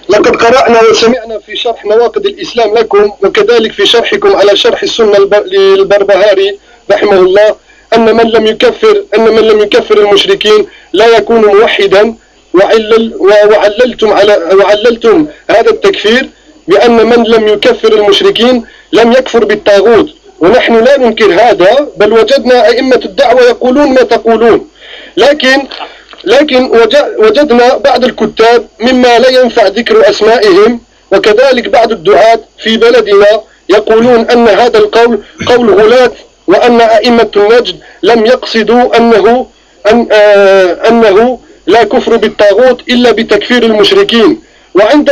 لقد قرأنا وسمعنا في شرح نواقض الإسلام لكم، وكذلك في شرحكم على شرح السنة للبربهاري رحمه الله، أن من لم يكفر المشركين لا يكون موحدا، وعللتم هذا التكفير بأن من لم يكفر المشركين لم يكفر بالطاغوت، ونحن لا ننكر هذا، بل وجدنا أئمة الدعوة يقولون ما تقولون، لكن وجدنا بعض الكتاب مما لا ينفع ذكر أسمائهم، وكذلك بعض الدعاة في بلدنا يقولون أن هذا القول قول غلاة، وأن أئمة النجد لم يقصدوا أنه لا كفر بالطاغوت إلا بتكفير المشركين. وعند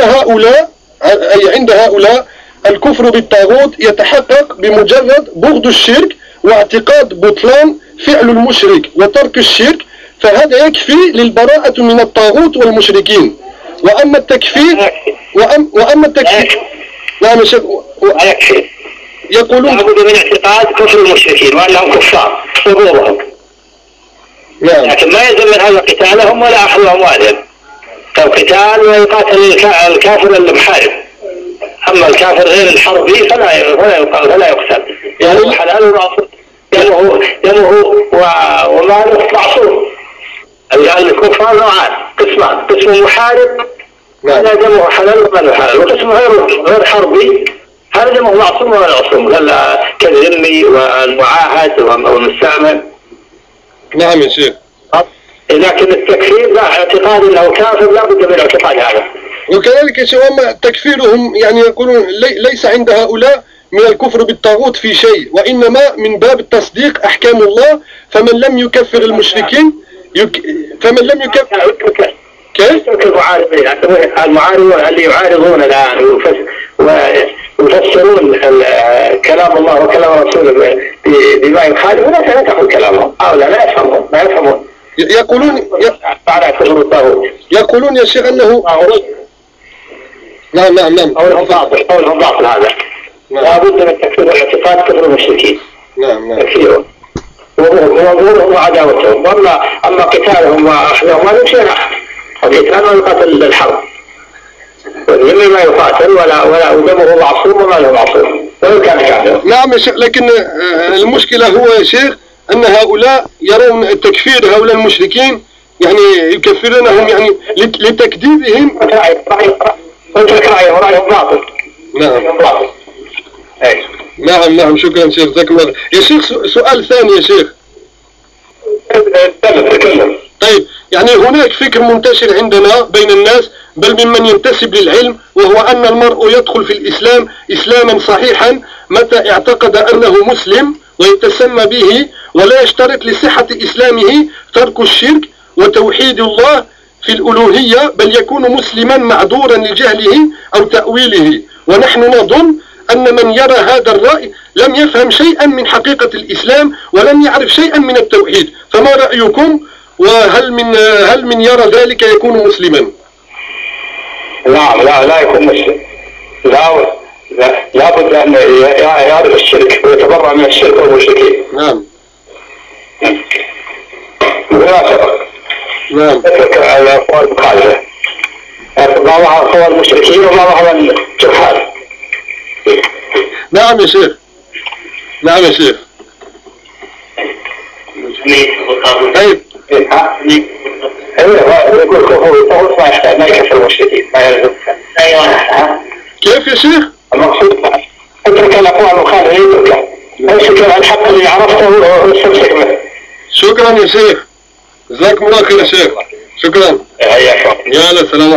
هؤلاء الكفر بالطاغوت يتحقق بمجرد بغض الشرك واعتقاد بطلان فعل المشرك وترك الشرك، فهذا يكفي للبراءة من الطاغوت والمشركين. وأما التكفير نعم يقولون لابد من اعتقاد كفر المشركين وأنهم كفار حضورهم، لكن ما يلزم من هذا قتالهم ولا أخذ أموالهم، فالقتال ويقاتل الكافر المحارب، أما الكافر غير الحربي فلا يقتل، يعني حلال دمه وماله معصوم. الكفار نوعان، قسم محارب هذا دمه حلال وماله حلال، وقسم غير حربي هذا دمه معصوم ولا معصوم، كالذمي والمعاهد والمستعمل. نعم يا شيخ. لكن التكفير لا، اعتقاد انه كافر لا بد من الاعتقاد هذا. وكذلك يا شيخ تكفيرهم يعني يقولون ليس عند هؤلاء من الكفر بالطاغوت في شيء، وإنما من باب التصديق أحكام الله، فمن لم يكفر المشركين فمن لم يكفر كيف؟ المعارضين اللي يعارضون الآن ويفسرون كلام الله وكلام رسوله بما يخالف، ولا تأخذ كلامهم، هؤلاء لا يفهمون يقولون يا شيخ أنه نعم قولهم باطل هذا. لا بد من تكفير الاعتقاد كفر المشركين. نعم تكفيرهم وظهورهم وعداوتهم، أما قتالهم وأخذهم ما شيء آخر. القتال ما يقاتل الحرب، والذمي ما يقاتل ولا دمه معصوم وما له معصوم ولو كان كافرا. نعم يا شيخ، لكن المشكلة هو يا شيخ أن هؤلاء يرون تكفير هؤلاء المشركين، يعني يكفرونهم يعني لتكذيبهم. رأيهم باطل. نعم شكرا شيخ، جزاك الله. يا شيخ سؤال ثاني يا شيخ. طيب، يعني هناك فكر منتشر عندنا بين الناس بل ممن ينتسب للعلم، وهو أن المرء يدخل في الإسلام إسلاما صحيحا متى اعتقد أنه مسلم ويتسمى به، ولا يشترط لصحة إسلامه ترك الشرك وتوحيد الله في الألوهية، بل يكون مسلما معذورا لجهله أو تأويله. ونحن نظن أن من يرى هذا الرأي لم يفهم شيئا من حقيقة الإسلام ولم يعرف شيئا من التوحيد، فما رأيكم؟ وهل من يرى ذلك يكون مسلما؟ نعم، لا يكون مسلم، لا بد أن يعرف الشرك ويتبرأ من الشرك والمشركين. نعم. اترك الأقوال المخالفة، بعضها أقوال المشركين وبعضها الجهال. نعم يا شيخ. طيب. يقول كفر الطاغوت ما يكفر المشركين، ما يلزم. كيف يا شيخ؟ المقصود اترك الأقوال المخالفة، يتركها، امسك الحق اللي عرفته واستمسك به. شكرا يا شيخ، جزاكم الله خير يا شيخ، شكرا. حياك الله. يلا سلام.